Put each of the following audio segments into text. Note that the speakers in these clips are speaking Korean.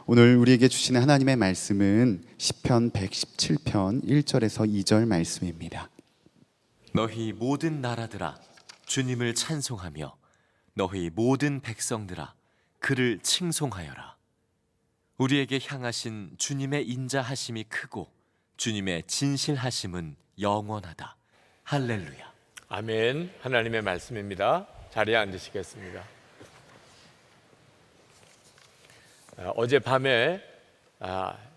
오늘 우리에게 주시는 하나님의 말씀은 시편 117편 1절에서 2절 말씀입니다. 너희 모든 나라들아 주님을 찬송하며 너희 모든 백성들아 그를 칭송하여라. 우리에게 향하신 주님의 인자하심이 크고 주님의 진실하심은 영원하다. 할렐루야. 아멘. 하나님의 말씀입니다. 자리에 앉으시겠습니다. 어젯밤에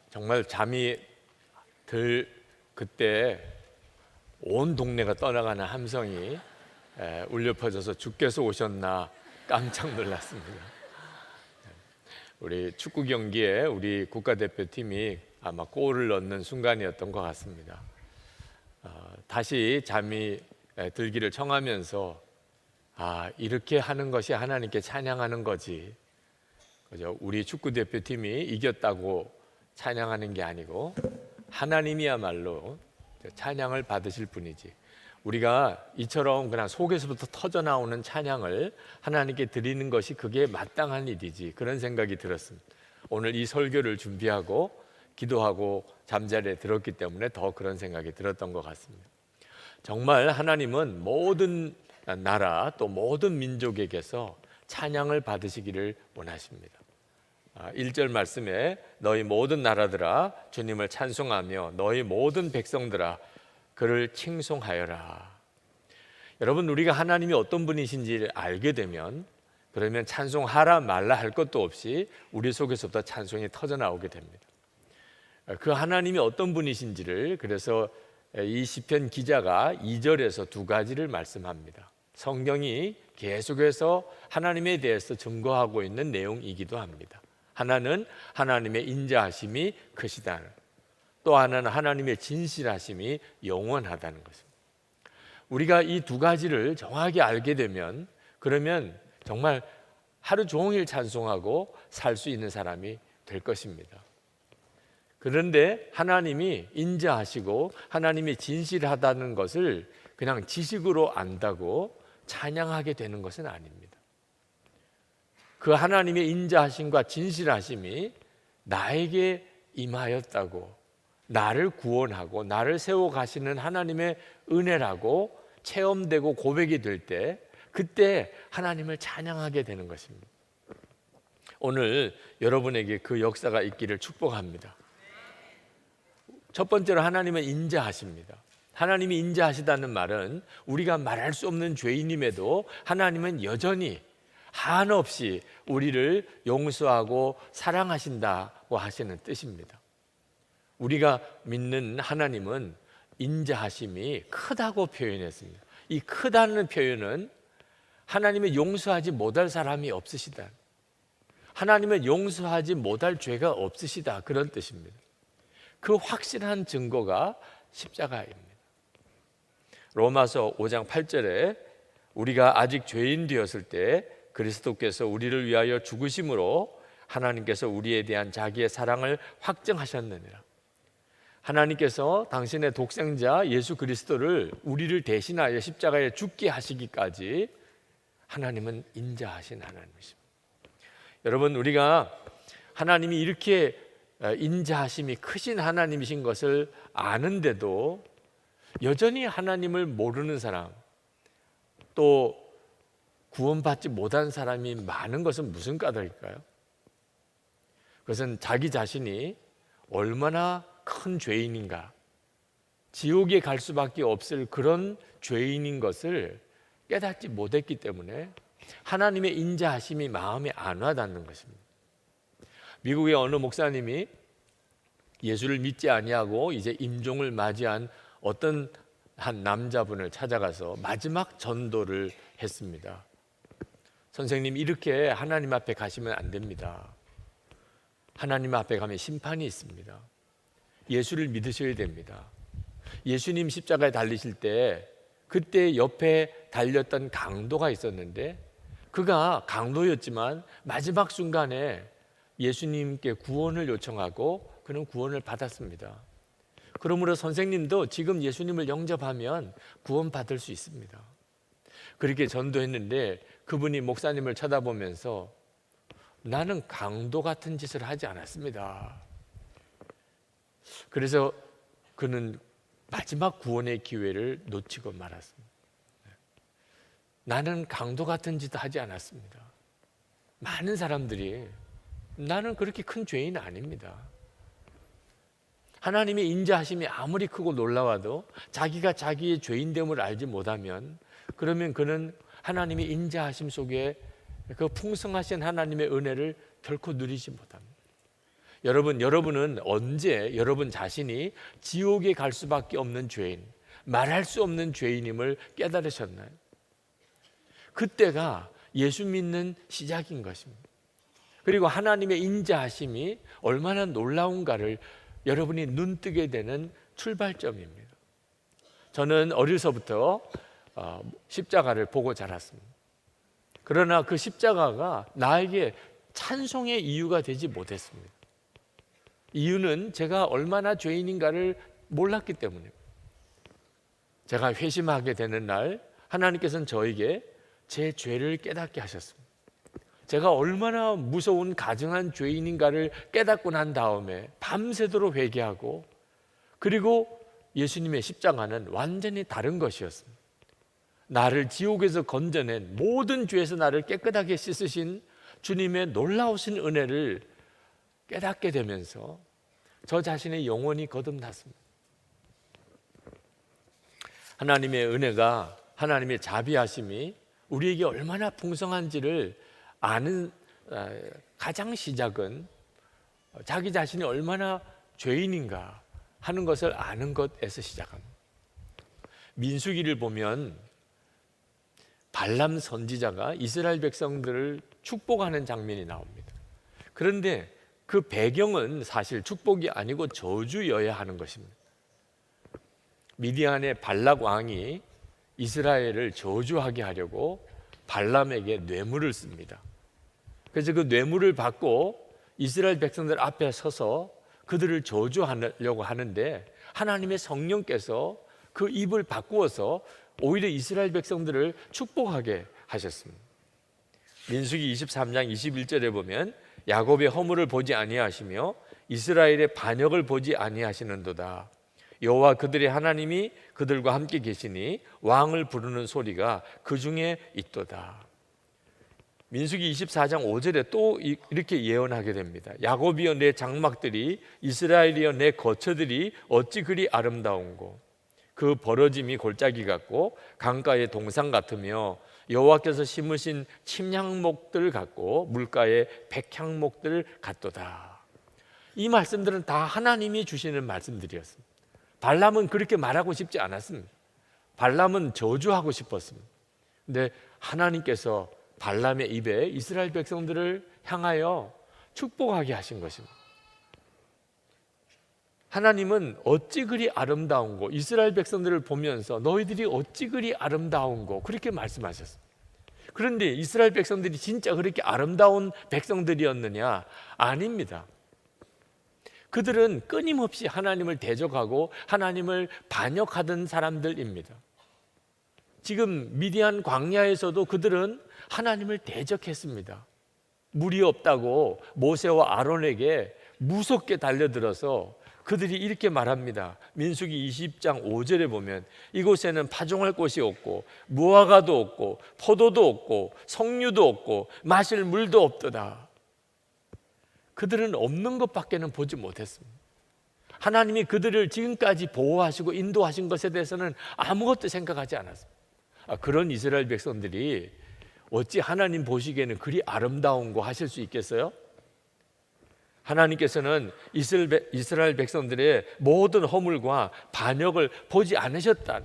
정말 잠이 들 그때 온 동네가 떠나가는 함성이 울려 퍼져서 주께서 오셨나 깜짝 놀랐습니다. 우리 축구 경기에 우리 국가대표팀이 아마 골을 넣는 순간이었던 것 같습니다. 다시 잠이 들기를 청하면서 이렇게 하는 것이 하나님께 찬양하는 거지, 그죠? 우리 축구 대표팀이 이겼다고 찬양하는 게 아니고 하나님이야말로 찬양을 받으실 분이지, 우리가 이처럼 그냥 속에서부터 터져 나오는 찬양을 하나님께 드리는 것이 그게 마땅한 일이지, 그런 생각이 들었습니다. 오늘 이 설교를 준비하고 기도하고 잠자리에 들었기 때문에 더 그런 생각이 들었던 것 같습니다. 정말 하나님은 모든 나라 또 모든 민족에게서 찬양을 받으시기를 원하십니다. 1절 말씀에 너희 모든 나라들아 주님을 찬송하며 너희 모든 백성들아 그를 칭송하여라. 여러분, 우리가 하나님이 어떤 분이신지를 알게 되면 그러면 찬송하라 말라 할 것도 없이 우리 속에서부터 찬송이 터져 나오게 됩니다. 그 하나님이 어떤 분이신지를 그래서 이 시편 기자가 2절에서 두 가지를 말씀합니다. 성경이 계속해서 하나님에 대해서 증거하고 있는 내용이기도 합니다. 하나는 하나님의 인자하심이 크시다, 또 하나는 하나님의 진실하심이 영원하다는 것입니다. 우리가 이 두 가지를 정확히 알게 되면 그러면 정말 하루 종일 찬송하고 살 수 있는 사람이 될 것입니다. 그런데 하나님이 인자하시고 하나님이 진실하다는 것을 그냥 지식으로 안다고 찬양하게 되는 것은 아닙니다. 그 하나님의 인자하심과 진실하심이 나에게 임하였다고, 나를 구원하고 나를 세워 가시는 하나님의 은혜라고 체험되고 고백이 될 때, 그때 하나님을 찬양하게 되는 것입니다. 오늘 여러분에게 그 역사가 있기를 축복합니다. 첫 번째로 하나님은 인자하십니다. 하나님이 인자하시다는 말은 우리가 말할 수 없는 죄인임에도 하나님은 여전히 한없이 우리를 용서하고 사랑하신다고 하시는 뜻입니다. 우리가 믿는 하나님은 인자하심이 크다고 표현했습니다. 이 크다는 표현은 하나님의 용서하지 못할 사람이 없으시다, 하나님은 용서하지 못할 죄가 없으시다, 그런 뜻입니다. 그 확실한 증거가 십자가입니다. 로마서 5장 8절에 우리가 아직 죄인 되었을 때 그리스도께서 우리를 위하여 죽으심으로 하나님께서 우리에 대한 자기의 사랑을 확증하셨느니라. 하나님께서 당신의 독생자 예수 그리스도를 우리를 대신하여 십자가에 죽게 하시기까지 하나님은 인자하신 하나님이십니다. 여러분, 우리가 하나님이 이렇게 인자하심이 크신 하나님이신 것을 아는데도 여전히 하나님을 모르는 사람, 또 구원받지 못한 사람이 많은 것은 무슨 까닭일까요? 그것은 자기 자신이 얼마나 큰 죄인인가, 지옥에 갈 수밖에 없을 그런 죄인인 것을 깨닫지 못했기 때문에 하나님의 인자하심이 마음에 안 와닿는 것입니다. 미국의 어느 목사님이 예수를 믿지 아니하고 이제 임종을 맞이한 어떤 한 남자분을 찾아가서 마지막 전도를 했습니다. 선생님, 이렇게 하나님 앞에 가시면 안 됩니다. 하나님 앞에 가면 심판이 있습니다. 예수를 믿으셔야 됩니다. 예수님 십자가에 달리실 때 그때 옆에 달렸던 강도가 있었는데 그가 강도였지만 마지막 순간에 예수님께 구원을 요청하고 그는 구원을 받았습니다. 그러므로 선생님도 지금 예수님을 영접하면 구원받을 수 있습니다. 그렇게 전도했는데 그분이 목사님을 쳐다보면서 나는 강도 같은 짓을 하지 않았습니다. 그래서 그는 마지막 구원의 기회를 놓치고 말았습니다. 나는 강도 같은 짓을 하지 않았습니다. 많은 사람들이 나는 그렇게 큰 죄인 아닙니다. 하나님의 인자하심이 아무리 크고 놀라워도 자기가 자기의 죄인됨을 알지 못하면, 그러면 그는 하나님의 인자하심 속에 그 풍성하신 하나님의 은혜를 결코 누리지 못합니다. 여러분은 언제 여러분 자신이 지옥에 갈 수밖에 없는 죄인, 말할 수 없는 죄인임을 깨달으셨나요? 그때가 예수 믿는 시작인 것입니다. 그리고 하나님의 인자하심이 얼마나 놀라운가를 여러분이 눈뜨게 되는 출발점입니다. 저는 어려서부터 십자가를 보고 자랐습니다. 그러나 그 십자가가 나에게 찬송의 이유가 되지 못했습니다. 이유는 제가 얼마나 죄인인가를 몰랐기 때문입니다. 제가 회심하게 되는 날 하나님께서는 저에게 제 죄를 깨닫게 하셨습니다. 제가 얼마나 무서운 가증한 죄인인가를 깨닫고 난 다음에 밤새도록 회개하고, 그리고 예수님의 십자가는 완전히 다른 것이었습니다. 나를 지옥에서 건져낸, 모든 죄에서 나를 깨끗하게 씻으신 주님의 놀라우신 은혜를 깨닫게 되면서 저 자신의 영혼이 거듭났습니다. 하나님의 은혜가, 하나님의 자비하심이 우리에게 얼마나 풍성한지를 아는 가장 시작은 자기 자신이 얼마나 죄인인가 하는 것을 아는 것에서 시작합니다. 민수기를 보면 발람 선지자가 이스라엘 백성들을 축복하는 장면이 나옵니다. 그런데 그 배경은 사실 축복이 아니고 저주여야 하는 것입니다. 미디안의 발락 왕이 이스라엘을 저주하게 하려고 발람에게 뇌물을 씁니다. 그래서 그 뇌물을 받고 이스라엘 백성들 앞에 서서 그들을 저주하려고 하는데, 하나님의 성령께서 그 입을 바꾸어서 오히려 이스라엘 백성들을 축복하게 하셨습니다. 민수기 23장 21절에 보면 야곱의 허물을 보지 아니하시며 이스라엘의 반역을 보지 아니하시는도다. 여호와 그들의 하나님이 그들과 함께 계시니 왕을 부르는 소리가 그 중에 있도다. 민수기 24장 5절에 또 이렇게 예언하게 됩니다. 야곱이여 내 장막들이, 이스라엘이여 내 거처들이 어찌 그리 아름다운고, 그 벌어짐이 골짜기 같고 강가의 동산 같으며 여호와께서 심으신 침향목들 같고 물가의 백향목들 같도다. 이 말씀들은 다 하나님이 주시는 말씀들이었습니다. 발람은 그렇게 말하고 싶지 않았습니다. 발람은 저주하고 싶었습니다. 근데 하나님께서 발람의 입에 이스라엘 백성들을 향하여 축복하게 하신 것입니다. 하나님은 어찌 그리 아름다운고, 이스라엘 백성들을 보면서 너희들이 어찌 그리 아름다운고 그렇게 말씀하셨습니다. 그런데 이스라엘 백성들이 진짜 그렇게 아름다운 백성들이었느냐? 아닙니다. 그들은 끊임없이 하나님을 대적하고 하나님을 반역하던 사람들입니다. 지금 미디안 광야에서도 그들은 하나님을 대적했습니다. 물이 없다고 모세와 아론에게 무섭게 달려들어서 그들이 이렇게 말합니다. 민수기 20장 5절에 보면 이곳에는 파종할 곳이 없고 무화과도 없고 포도도 없고 석류도 없고 마실 물도 없도다. 그들은 없는 것밖에는 보지 못했습니다. 하나님이 그들을 지금까지 보호하시고 인도하신 것에 대해서는 아무것도 생각하지 않았습니다. 그런 이스라엘 백성들이 어찌 하나님 보시기에는 그리 아름다운 거 하실 수 있겠어요? 하나님께서는 이스라엘 백성들의 모든 허물과 반역을 보지 않으셨다.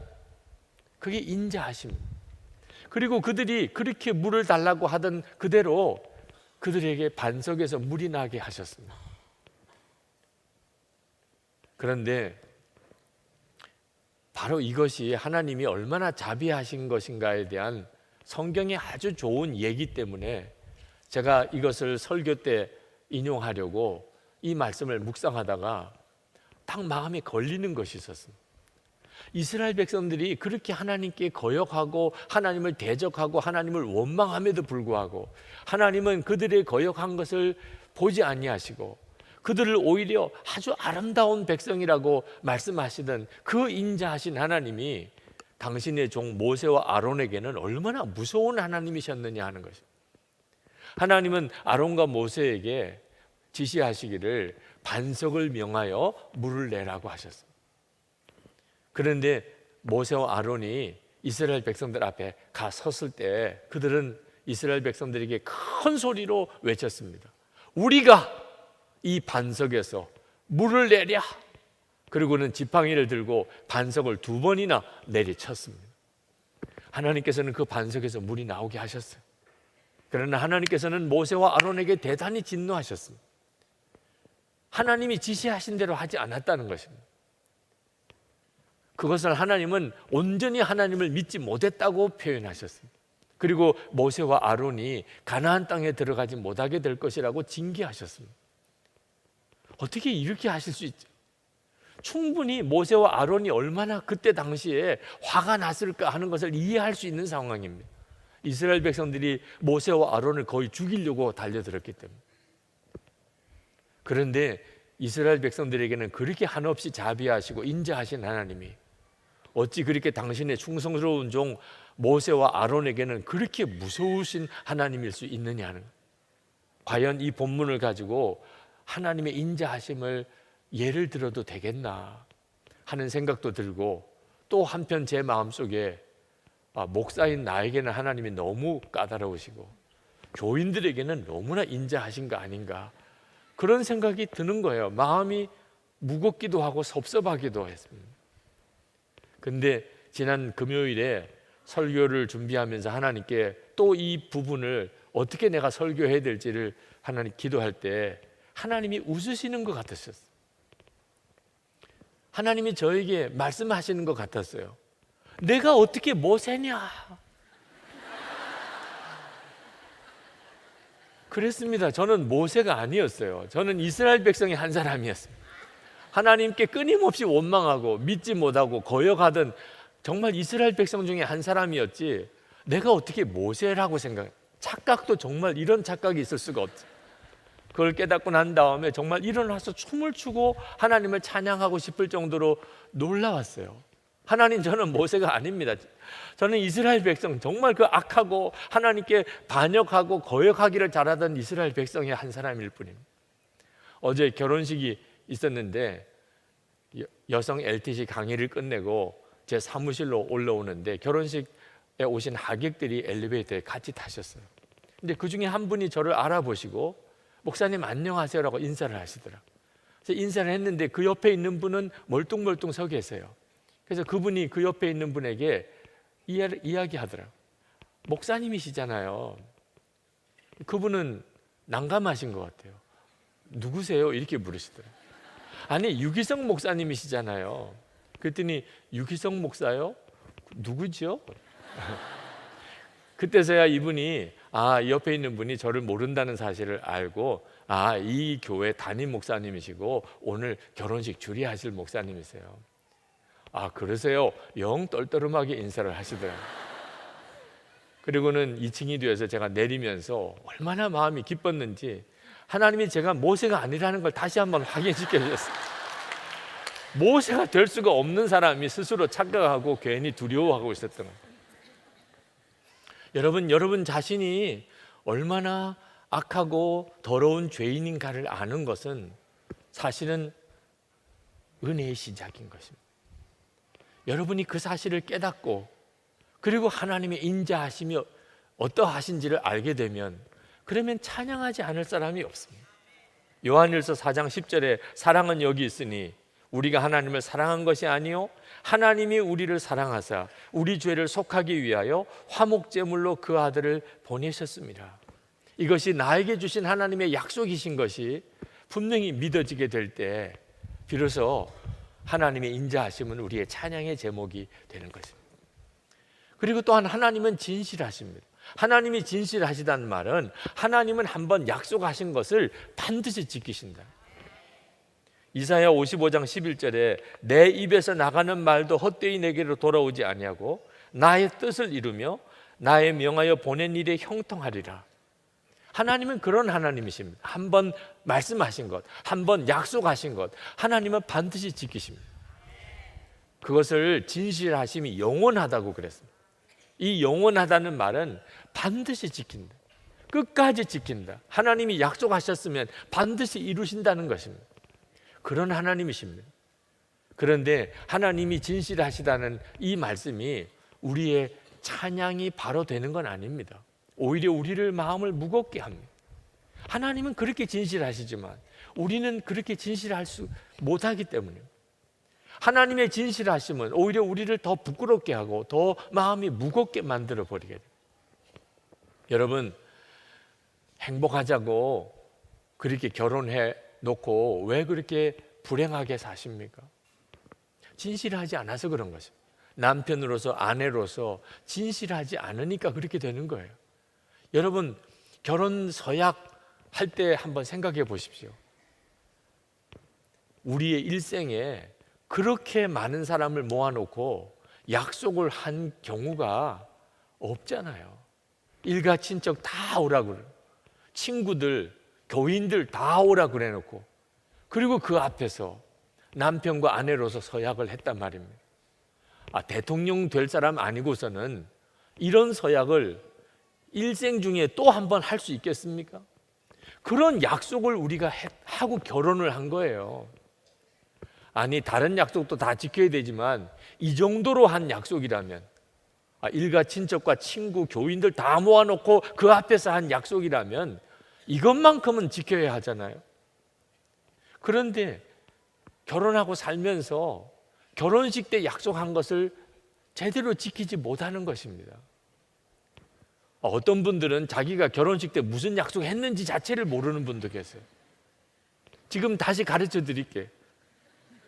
그게 인자하심. 그리고 그들이 그렇게 물을 달라고 하던 그대로 그들에게 반석에서 물이 나게 하셨습니다. 그런데 바로 이것이 하나님이 얼마나 자비하신 것인가에 대한 성경의 아주 좋은 얘기 때문에 제가 이것을 설교 때 인용하려고 이 말씀을 묵상하다가 딱 마음에 걸리는 것이 있었습니다. 이스라엘 백성들이 그렇게 하나님께 거역하고 하나님을 대적하고 하나님을 원망함에도 불구하고 하나님은 그들의 거역한 것을 보지 아니하시고 그들을 오히려 아주 아름다운 백성이라고 말씀하시던 그 인자하신 하나님이 당신의 종 모세와 아론에게는 얼마나 무서운 하나님이셨느냐 하는 것입니다. 하나님은 아론과 모세에게 지시하시기를 반석을 명하여 물을 내라고 하셨습니다. 그런데 모세와 아론이 이스라엘 백성들 앞에 가 섰을 때 그들은 이스라엘 백성들에게 큰 소리로 외쳤습니다. 우리가 이 반석에서 물을 내랴. 그리고는 지팡이를 들고 반석을 2번이나 내리쳤습니다. 하나님께서는 그 반석에서 물이 나오게 하셨어요. 그러나 하나님께서는 모세와 아론에게 대단히 진노하셨습니다. 하나님이 지시하신 대로 하지 않았다는 것입니다. 그것을 하나님은 온전히 하나님을 믿지 못했다고 표현하셨습니다. 그리고 모세와 아론이 가나안 땅에 들어가지 못하게 될 것이라고 징계하셨습니다. 어떻게 이렇게 하실 수 있죠? 충분히 모세와 아론이 얼마나 그때 당시에 화가 났을까 하는 것을 이해할 수 있는 상황입니다. 이스라엘 백성들이 모세와 아론을 거의 죽이려고 달려들었기 때문에. 그런데 이스라엘 백성들에게는 그렇게 한없이 자비하시고 인자하신 하나님이 어찌 그렇게 당신의 충성스러운 종 모세와 아론에게는 그렇게 무서우신 하나님일 수 있느냐는, 과연 이 본문을 가지고 하나님의 인자하심을 예를 들어도 되겠나 하는 생각도 들고, 또 한편 제 마음속에 목사인 나에게는 하나님이 너무 까다로우시고 교인들에게는 너무나 인자하신 거 아닌가, 그런 생각이 드는 거예요. 마음이 무겁기도 하고 섭섭하기도 했습니다. 근데 지난 금요일에 설교를 준비하면서 하나님께 또 이 부분을 어떻게 내가 설교해야 될지를 하나님 기도할 때 하나님이 웃으시는 것 같았었어요. 하나님이 저에게 말씀하시는 것 같았어요. 내가 어떻게 모세냐? 그랬습니다. 저는 모세가 아니었어요. 저는 이스라엘 백성의 한 사람이었습니다. 하나님께 끊임없이 원망하고 믿지 못하고 거역하던 정말 이스라엘 백성 중에 한 사람이었지, 내가 어떻게 모세라고 생각해. 착각도 정말 이런 착각이 있을 수가 없지. 그걸 깨닫고 난 다음에 정말 일어나서 춤을 추고 하나님을 찬양하고 싶을 정도로 놀라웠어요. 하나님, 저는 모세가 아닙니다. 저는 이스라엘 백성, 정말 그 악하고 하나님께 반역하고 거역하기를 잘하던 이스라엘 백성의 한 사람일 뿐입니다. 어제 결혼식이 있었는데 여성 LTC 강의를 끝내고 제 사무실로 올라오는데 결혼식에 오신 하객들이 엘리베이터에 같이 타셨어요. 근데 그 중에 한 분이 저를 알아보시고 목사님 안녕하세요라고 인사를 하시더라고요. 그래서 인사를 했는데 그 옆에 있는 분은 멀뚱멀뚱 서 계세요. 그래서 그분이 그 옆에 있는 분에게 이야기하더라고요. 목사님이시잖아요. 그분은 난감하신 것 같아요. 누구세요? 이렇게 물으시더라고요. 아니, 유기성 목사님이시잖아요. 그랬더니 유기성 목사요? 누구죠? 그때서야 이분이 옆에 있는 분이 저를 모른다는 사실을 알고 이 교회 담임 목사님이시고 오늘 결혼식 주례하실 목사님이세요. 그러세요? 영 떨떠름하게 인사를 하시더라고요. 그리고는 2층이 되어서 제가 내리면서 얼마나 마음이 기뻤는지 하나님이 제가 모세가 아니라는 걸 다시 한번 확인시켜 주셨어요. 모세가 될 수가 없는 사람이 스스로 착각하고 괜히 두려워하고 있었던 거예요. 여러분 자신이 얼마나 악하고 더러운 죄인인가를 아는 것은 사실은 은혜의 시작인 것입니다. 여러분이 그 사실을 깨닫고 그리고 하나님의 인자하심이 어떠하신지를 알게 되면, 그러면 찬양하지 않을 사람이 없습니다. 요한일서 4장 10절에 사랑은 여기 있으니 우리가 하나님을 사랑한 것이 아니요 하나님이 우리를 사랑하사 우리 죄를 속하기 위하여 화목제물로 그 아들을 보내셨습니다. 이것이 나에게 주신 하나님의 약속이신 것이 분명히 믿어지게 될 때 비로소 하나님의 인자하심은 우리의 찬양의 제목이 되는 것입니다. 그리고 또한 하나님은 진실하십니다. 하나님이 진실하시다는 말은 하나님은 한번 약속하신 것을 반드시 지키신다. 이사야 55장 11절에 내 입에서 나가는 말도 헛되이 내게로 돌아오지 아니하고 나의 뜻을 이루며 나의 명하여 보낸 일에 형통하리라. 하나님은 그런 하나님이십니다. 한번 말씀하신 것, 한번 약속하신 것, 하나님은 반드시 지키십니다. 그것을 진실하심이 영원하다고 그랬습니다. 이 영원하다는 말은 반드시 지킨다, 끝까지 지킨다. 하나님이 약속하셨으면 반드시 이루신다는 것입니다. 그런 하나님이십니다. 그런데 하나님이 진실하시다는 이 말씀이 우리의 찬양이 바로 되는 건 아닙니다. 오히려 우리를 마음을 무겁게 합니다. 하나님은 그렇게 진실하시지만 우리는 그렇게 진실할 수 못하기 때문에 하나님의 진실하심은 오히려 우리를 더 부끄럽게 하고 더 마음이 무겁게 만들어 버리게 됩니다. 여러분, 행복하자고 그렇게 결혼해 놓고 왜 그렇게 불행하게 사십니까? 진실하지 않아서 그런 것입니다. 남편으로서 아내로서 진실하지 않으니까 그렇게 되는 거예요. 여러분, 결혼 서약 할 때 한번 생각해 보십시오. 우리의 일생에 그렇게 많은 사람을 모아놓고 약속을 한 경우가 없잖아요. 일가 친척 다 오라고 그래요. 친구들, 교인들 다 오라고 그래놓고 그리고 그 앞에서 남편과 아내로서 서약을 했단 말입니다. 대통령 될 사람 아니고서는 이런 서약을 일생 중에 또 한 번 할 수 있겠습니까? 그런 약속을 우리가 하고 결혼을 한 거예요. 아니, 다른 약속도 다 지켜야 되지만 이 정도로 한 약속이라면, 일가 친척과 친구, 교인들 다 모아놓고 그 앞에서 한 약속이라면 이것만큼은 지켜야 하잖아요. 그런데 결혼하고 살면서 결혼식 때 약속한 것을 제대로 지키지 못하는 것입니다. 어떤 분들은 자기가 결혼식 때 무슨 약속했는지 자체를 모르는 분도 계세요. 지금 다시 가르쳐 드릴게요.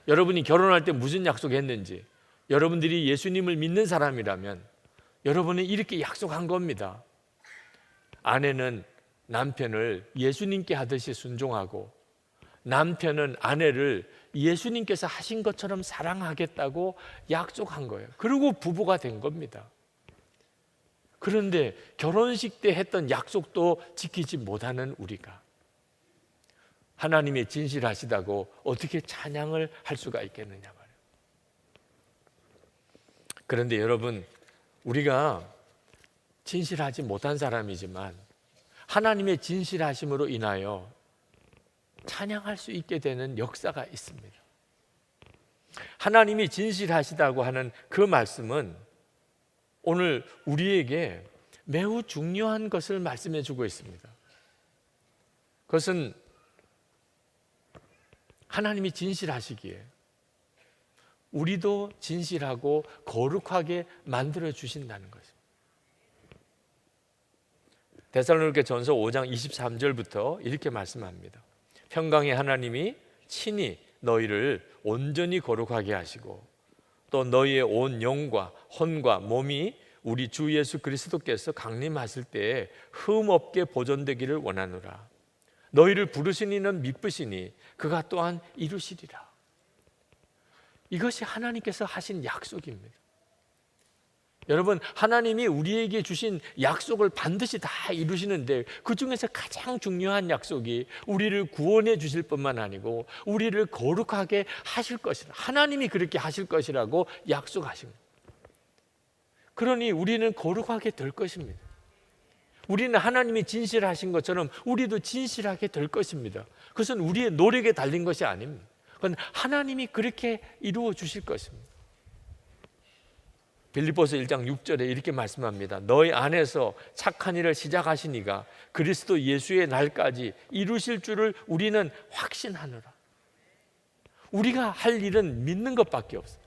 여러분이 결혼할 때 무슨 약속했는지, 여러분들이 예수님을 믿는 사람이라면 여러분은 이렇게 약속한 겁니다. 아내는 남편을 예수님께 하듯이 순종하고 남편은 아내를 예수님께서 하신 것처럼 사랑하겠다고 약속한 거예요. 그리고 부부가 된 겁니다. 그런데 결혼식 때 했던 약속도 지키지 못하는 우리가 하나님의 진실하시다고 어떻게 찬양을 할 수가 있겠느냐 말이에요. 그런데 여러분, 우리가 진실하지 못한 사람이지만 하나님의 진실하심으로 인하여 찬양할 수 있게 되는 역사가 있습니다. 하나님이 진실하시다고 하는 그 말씀은 오늘 우리에게 매우 중요한 것을 말씀해 주고 있습니다. 그것은 하나님이 진실하시기에 우리도 진실하고 거룩하게 만들어 주신다는 것입니다. 데살로니가 전서 5장 23절부터 이렇게 말씀합니다. 평강의 하나님이 친히 너희를 온전히 거룩하게 하시고 또 너희의 온 영과 혼과 몸이 우리 주 예수 그리스도께서 강림하실 때에 흠없게 보존되기를 원하노라. 너희를 부르신 이는 미쁘시니 그가 또한 이루시리라. 이것이 하나님께서 하신 약속입니다. 여러분, 하나님이 우리에게 주신 약속을 반드시 다 이루시는데 그 중에서 가장 중요한 약속이 우리를 구원해 주실 뿐만 아니고 우리를 거룩하게 하실 것이라. 하나님이 그렇게 하실 것이라고 약속하십니다. 그러니 우리는 거룩하게 될 것입니다. 우리는 하나님이 진실하신 것처럼 우리도 진실하게 될 것입니다. 그것은 우리의 노력에 달린 것이 아닙니다. 그건 하나님이 그렇게 이루어 주실 것입니다. 빌립보서 1장 6절에 이렇게 말씀합니다. 너희 안에서 착한 일을 시작하신 이가 그리스도 예수의 날까지 이루실 줄을 우리는 확신하노라. 우리가 할 일은 믿는 것밖에 없어요.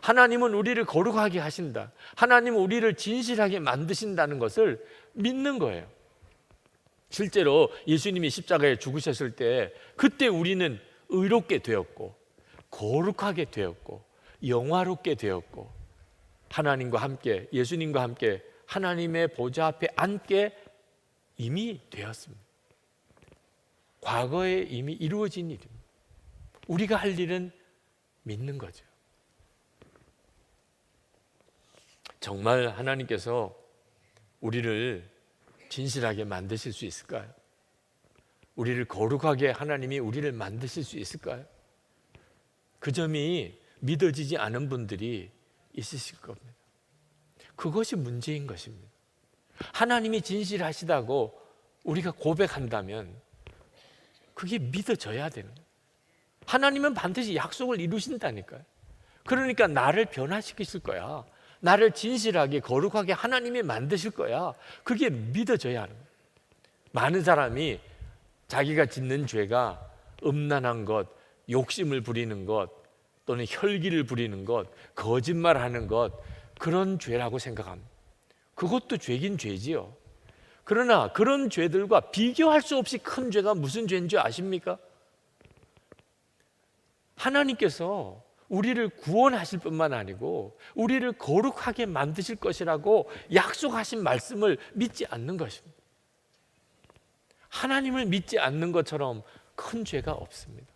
하나님은 우리를 거룩하게 하신다. 하나님은 우리를 진실하게 만드신다는 것을 믿는 거예요. 실제로 예수님이 십자가에 죽으셨을 때 그때 우리는 의롭게 되었고 거룩하게 되었고 영화롭게 되었고 하나님과 함께, 예수님과 함께 하나님의 보좌 앞에 앉게 이미 되었습니다. 과거에 이미 이루어진 일입니다. 우리가 할 일은 믿는 거죠. 정말 하나님께서 우리를 진실하게 만드실 수 있을까요? 우리를 거룩하게 하나님이 우리를 만드실 수 있을까요? 그 점이 믿어지지 않은 분들이 있으실 겁니다. 그것이 문제인 것입니다. 하나님이 진실하시다고 우리가 고백한다면 그게 믿어져야 되는 거예요. 하나님은 반드시 약속을 이루신다니까요. 그러니까 나를 변화시키실 거야. 나를 진실하게 거룩하게 하나님이 만드실 거야. 그게 믿어져야 하는 거예요. 많은 사람이 자기가 짓는 죄가 음란한 것, 욕심을 부리는 것, 또는 혈기를 부리는 것, 거짓말하는 것, 그런 죄라고 생각합니다. 그것도 죄긴 죄지요. 그러나 그런 죄들과 비교할 수 없이 큰 죄가 무슨 죄인 줄 아십니까? 하나님께서 우리를 구원하실 뿐만 아니고 우리를 거룩하게 만드실 것이라고 약속하신 말씀을 믿지 않는 것입니다. 하나님을 믿지 않는 것처럼 큰 죄가 없습니다.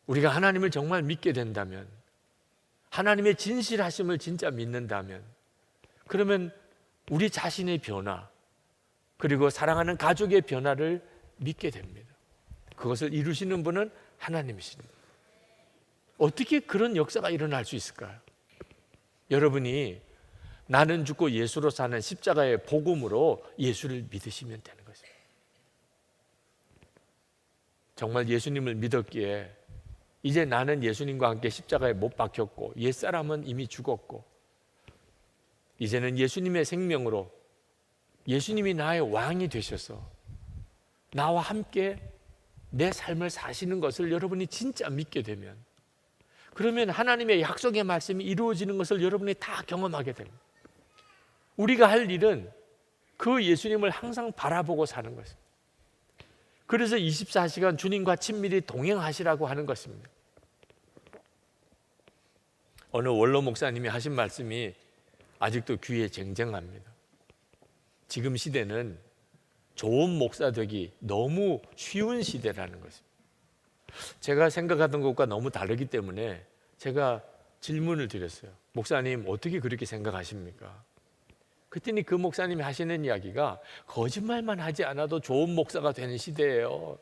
우리가 하나님을 정말 믿게 된다면, 하나님의 진실하심을 진짜 믿는다면, 그러면 우리 자신의 변화, 그리고 사랑하는 가족의 변화를 믿게 됩니다. 그것을 이루시는 분은 하나님이십니다. 어떻게 그런 역사가 일어날 수 있을까요? 여러분이 나는 죽고 예수로 사는 십자가의 복음으로 예수를 믿으시면 되는 것입니다. 정말 예수님을 믿었기에 이제 나는 예수님과 함께 십자가에 못 박혔고 옛사람은 이미 죽었고 이제는 예수님의 생명으로 예수님이 나의 왕이 되셔서 나와 함께 내 삶을 사시는 것을 여러분이 진짜 믿게 되면, 그러면 하나님의 약속의 말씀이 이루어지는 것을 여러분이 다 경험하게 됩니다. 우리가 할 일은 그 예수님을 항상 바라보고 사는 것입니다. 그래서 24시간 주님과 친밀히 동행하시라고 하는 것입니다. 어느 원로 목사님이 하신 말씀이 아직도 귀에 쟁쟁합니다. 지금 시대는 좋은 목사 되기 너무 쉬운 시대라는 것입니다. 제가 생각하던 것과 너무 다르기 때문에 제가 질문을 드렸어요. 목사님, 어떻게 그렇게 생각하십니까? 그랬더니 그 목사님이 하시는 이야기가 거짓말만 하지 않아도 좋은 목사가 되는 시대예요.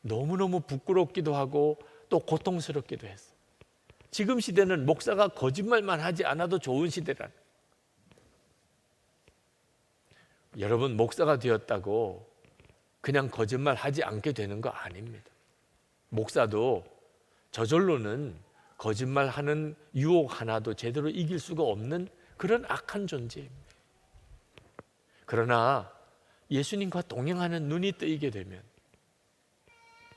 너무너무 부끄럽기도 하고 또 고통스럽기도 했어요. 지금 시대는 목사가 거짓말만 하지 않아도 좋은 시대라는. 여러분, 목사가 되었다고 그냥 거짓말 하지 않게 되는 거 아닙니다. 목사도 저절로는 거짓말하는 유혹 하나도 제대로 이길 수가 없는 그런 악한 존재입니다. 그러나 예수님과 동행하는 눈이 뜨이게 되면,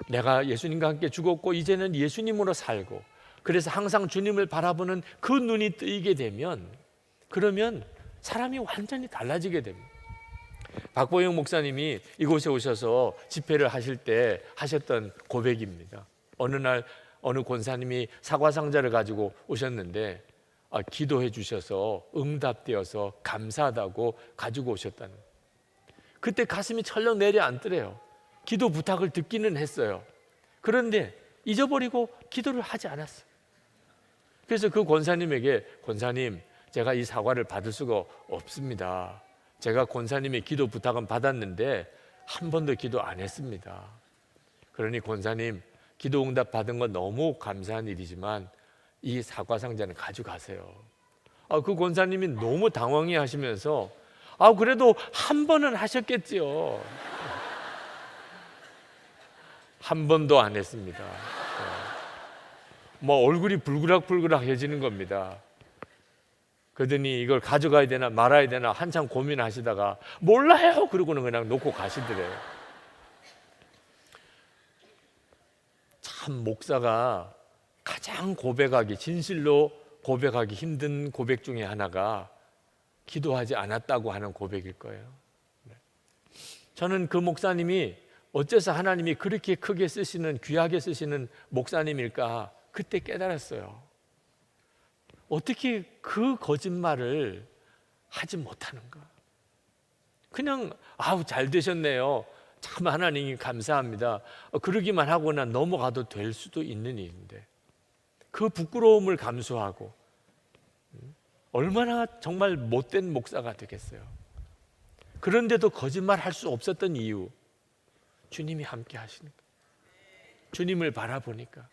내가 예수님과 함께 죽었고 이제는 예수님으로 살고, 그래서 항상 주님을 바라보는 그 눈이 뜨이게 되면, 그러면 사람이 완전히 달라지게 됩니다. 박보영 목사님이 이곳에 오셔서 집회를 하실 때 하셨던 고백입니다. 어느 날 어느 권사님이 사과 상자를 가지고 오셨는데 기도해 주셔서 응답되어서 감사하다고 가지고 오셨다는. 그때 가슴이 철렁 내려앉더래요. 기도 부탁을 듣기는 했어요. 그런데 잊어버리고 기도를 하지 않았어요. 그래서 그 권사님에게, 권사님, 제가 이 사과를 받을 수가 없습니다. 제가 권사님의 기도 부탁은 받았는데 한 번도 기도 안 했습니다. 그러니 권사님, 기도 응답 받은 건 너무 감사한 일이지만 이 사과 상자는 가져가세요. 그 권사님이 너무 당황해 하시면서 그래도 한 번은 하셨겠지요. 한 번도 안 했습니다. 얼굴이 불그락불그락해지는 겁니다. 그러더니 이걸 가져가야 되나 말아야 되나 한참 고민하시다가 몰라요 그러고는 그냥 놓고 가시더래요. 참, 목사가 가장 고백하기, 진실로 고백하기 힘든 고백 중에 하나가 기도하지 않았다고 하는 고백일 거예요. 저는 그 목사님이 어째서 하나님이 그렇게 크게 쓰시는, 귀하게 쓰시는 목사님일까 그때 깨달았어요. 어떻게 그 거짓말을 하지 못하는가? 그냥 잘 되셨네요. 참 하나님 감사합니다. 그러기만 하거나 넘어가도 될 수도 있는 일인데 그 부끄러움을 감수하고 얼마나 정말 못된 목사가 되겠어요. 그런데도 거짓말 할 수 없었던 이유, 주님이 함께 하시니까, 주님을 바라보니까.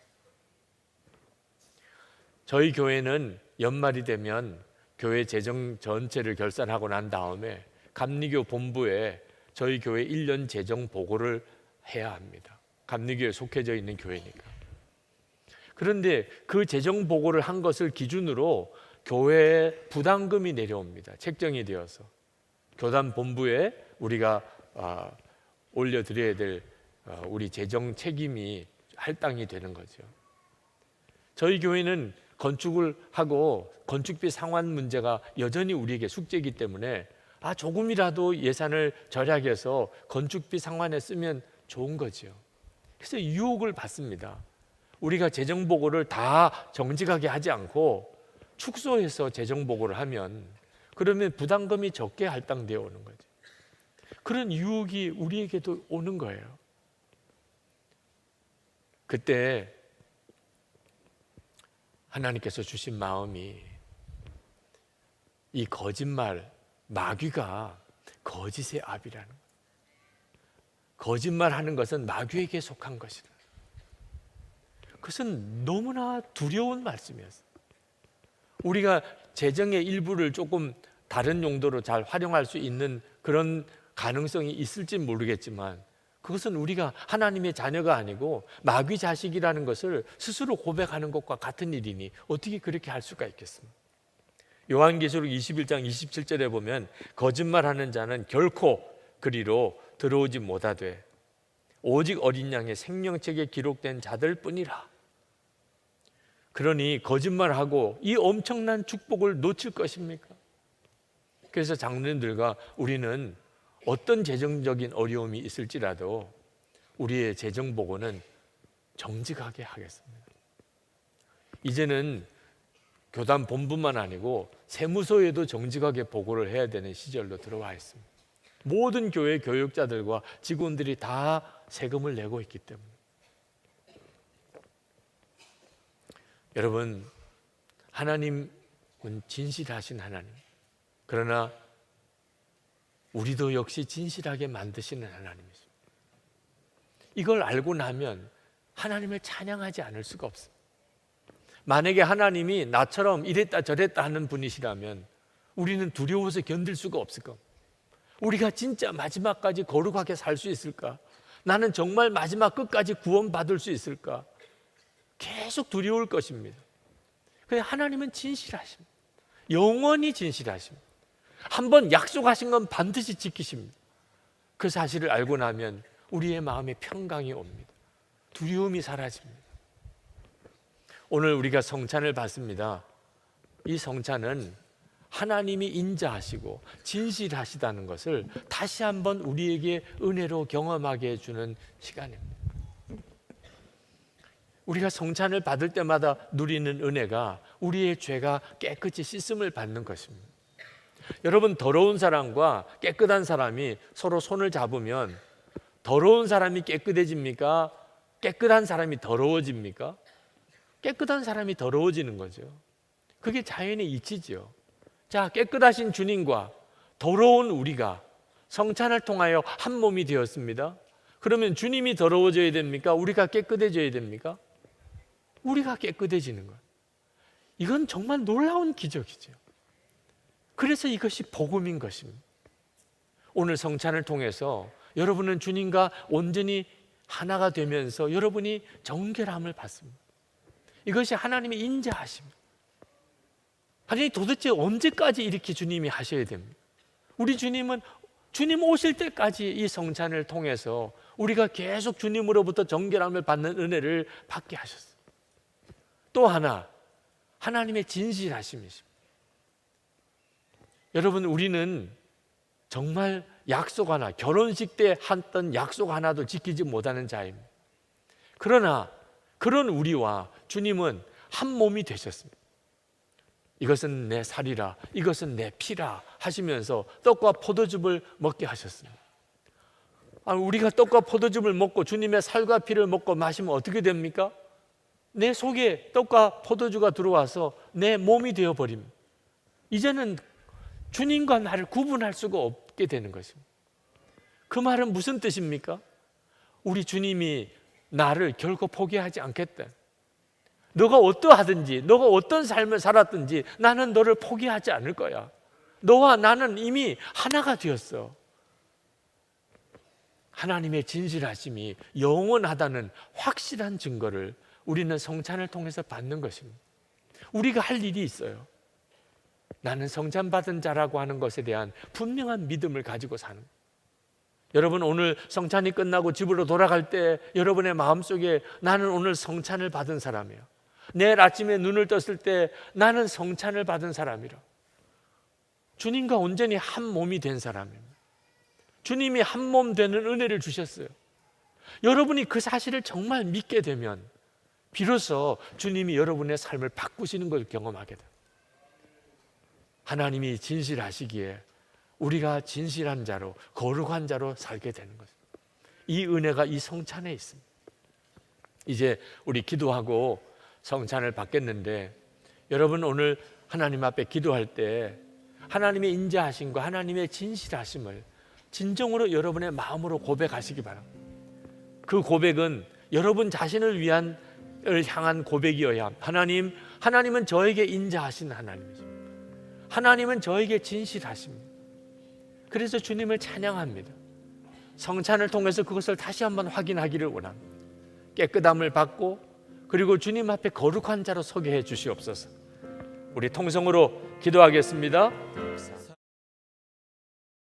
저희 교회는 연말이 되면 교회 재정 전체를 결산하고 난 다음에 감리교 본부에 저희 교회 1년 재정 보고를 해야 합니다. 감리교에 속해져 있는 교회니까. 그런데 그 재정 보고를 한 것을 기준으로 교회에 부담금이 내려옵니다. 책정이 되어서 교단 본부에 우리가 올려드려야 될 우리 재정 책임이 할당이 되는 거죠. 저희 교회는 건축을 하고 건축비 상환 문제가 여전히 우리에게 숙제이기 때문에 조금이라도 예산을 절약해서 건축비 상환에 쓰면 좋은 거죠. 그래서 유혹을 받습니다. 우리가 재정 보고를 다 정직하게 하지 않고 축소해서 재정 보고를 하면 그러면 부담금이 적게 할당되어 오는 거죠. 그런 유혹이 우리에게도 오는 거예요. 그때 하나님께서 주신 마음이 이 거짓말, 마귀가 거짓의 압이라는 거예요. 거짓말하는 것은 마귀에게 속한 것이다. 그것은 너무나 두려운 말씀이었어요. 우리가 재정의 일부를 조금 다른 용도로 잘 활용할 수 있는 그런 가능성이 있을지 모르겠지만 그것은 우리가 하나님의 자녀가 아니고 마귀 자식이라는 것을 스스로 고백하는 것과 같은 일이니 어떻게 그렇게 할 수가 있겠습니까? 요한계시록 21장 27절에 보면 거짓말하는 자는 결코 그리로 들어오지 못하되 오직 어린 양의 생명책에 기록된 자들 뿐이라. 그러니 거짓말하고 이 엄청난 축복을 놓칠 것입니까? 그래서 장로님들과 우리는 어떤 재정적인 어려움이 있을지라도 우리의 재정 보고는 정직하게 하겠습니다. 이제는 교단 본부만 아니고 세무서에도 정직하게 보고를 해야 되는 시절로 들어와 있습니다. 모든 교회 교육자들과 직원들이 다 세금을 내고 있기 때문에. 여러분, 하나님은 진실하신 하나님. 그러나 우리도 역시 진실하게 만드시는 하나님이십니다. 이걸 알고 나면 하나님을 찬양하지 않을 수가 없습니다. 만약에 하나님이 나처럼 이랬다 저랬다 하는 분이시라면 우리는 두려워서 견딜 수가 없을 겁니다. 우리가 진짜 마지막까지 거룩하게 살 수 있을까? 나는 정말 마지막 끝까지 구원받을 수 있을까? 계속 두려울 것입니다. 그런데 하나님은 진실하십니다. 영원히 진실하십니다. 한번 약속하신 건 반드시 지키십니다. 그 사실을 알고 나면 우리의 마음에 평강이 옵니다. 두려움이 사라집니다. 오늘 우리가 성찬을 받습니다. 이 성찬은 하나님이 인자하시고 진실하시다는 것을 다시 한번 우리에게 은혜로 경험하게 해주는 시간입니다. 우리가 성찬을 받을 때마다 누리는 은혜가 우리의 죄가 깨끗이 씻음을 받는 것입니다. 여러분, 더러운 사람과 깨끗한 사람이 서로 손을 잡으면 더러운 사람이 깨끗해집니까? 깨끗한 사람이 더러워집니까? 깨끗한 사람이 더러워지는 거죠. 그게 자연의 이치죠. 자, 깨끗하신 주님과 더러운 우리가 성찬을 통하여 한 몸이 되었습니다. 그러면 주님이 더러워져야 됩니까? 우리가 깨끗해져야 됩니까? 우리가 깨끗해지는 것. 이건 정말 놀라운 기적이죠. 그래서 이것이 복음인 것입니다. 오늘 성찬을 통해서 여러분은 주님과 온전히 하나가 되면서 여러분이 정결함을 받습니다. 이것이 하나님의 인자하십니다. 아니, 도대체 언제까지 이렇게 주님이 하셔야 됩니까? 우리 주님은 주님 오실 때까지 이 성찬을 통해서 우리가 계속 주님으로부터 정결함을 받는 은혜를 받게 하셨어요. 또 하나, 하나님의 진실하심이십니다. 여러분, 우리는 정말 약속 하나, 결혼식 때 했던 약속 하나도 지키지 못하는 자입니다. 그러나 그런 우리와 주님은 한 몸이 되셨습니다. 이것은 내 살이라, 이것은 내 피라 하시면서 떡과 포도즙을 먹게 하셨습니다. 우리가 떡과 포도즙을 먹고 주님의 살과 피를 먹고 마시면 어떻게 됩니까? 내 속에 떡과 포도주가 들어와서 내 몸이 되어버립니다. 이제는 주님과 나를 구분할 수가 없게 되는 것입니다. 그 말은 무슨 뜻입니까? 우리 주님이 나를 결코 포기하지 않겠다. 너가 어떠하든지 너가 어떤 삶을 살았든지 나는 너를 포기하지 않을 거야. 너와 나는 이미 하나가 되었어. 하나님의 진실하심이 영원하다는 확실한 증거를 우리는 성찬을 통해서 받는 것입니다. 우리가 할 일이 있어요. 나는 성찬 받은 자라고 하는 것에 대한 분명한 믿음을 가지고 사는 거예요. 여러분, 오늘 성찬이 끝나고 집으로 돌아갈 때 여러분의 마음속에 나는 오늘 성찬을 받은 사람이야. 내일 아침에 눈을 떴을 때 나는 성찬을 받은 사람이라. 주님과 온전히 한 몸이 된 사람입니다. 주님이 한 몸 되는 은혜를 주셨어요. 여러분이 그 사실을 정말 믿게 되면 비로소 주님이 여러분의 삶을 바꾸시는 걸 경험하게 돼요. 하나님이 진실하시기에 우리가 진실한 자로 거룩한 자로 살게 되는 것입니다. 이 은혜가 이 성찬에 있습니다. 이제 우리 기도하고 성찬을 받겠는데 여러분 오늘 하나님 앞에 기도할 때 하나님의 인자하심과 하나님의 진실하심을 진정으로 여러분의 마음으로 고백하시기 바랍니다. 그 고백은 여러분 자신을 위한 향한 고백이어야 합니다. 하나님은 저에게 인자하신 하나님이죠. 하나님은 저에게 진실하십니다. 그래서 주님을 찬양합니다. 성찬을 통해서 그것을 다시 한번 확인하기를 원합니다. 깨끗함을 받고 그리고 주님 앞에 거룩한 자로 서게 해 주시옵소서. 우리 통성으로 기도하겠습니다.